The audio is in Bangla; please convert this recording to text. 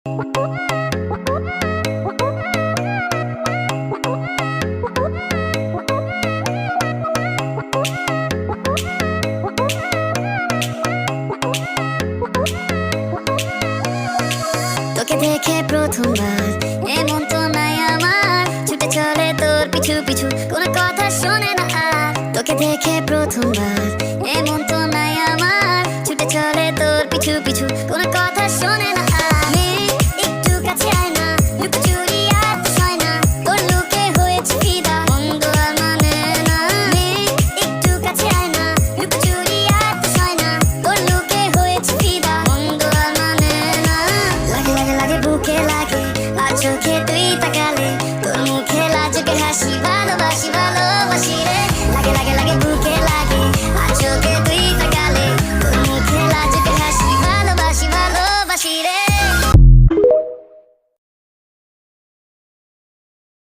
তোকে দেখে প্রথমবার এমন তো নাই আমার, ছুটে চলে তোর পিছু পিছু, কোনো কথা শোনে না আর। তোকে দেখে প্রথমবার এমন তো নাই আমার, ছুটে চলে তোর পিছু পিছু, কোনো কথা শোনে না।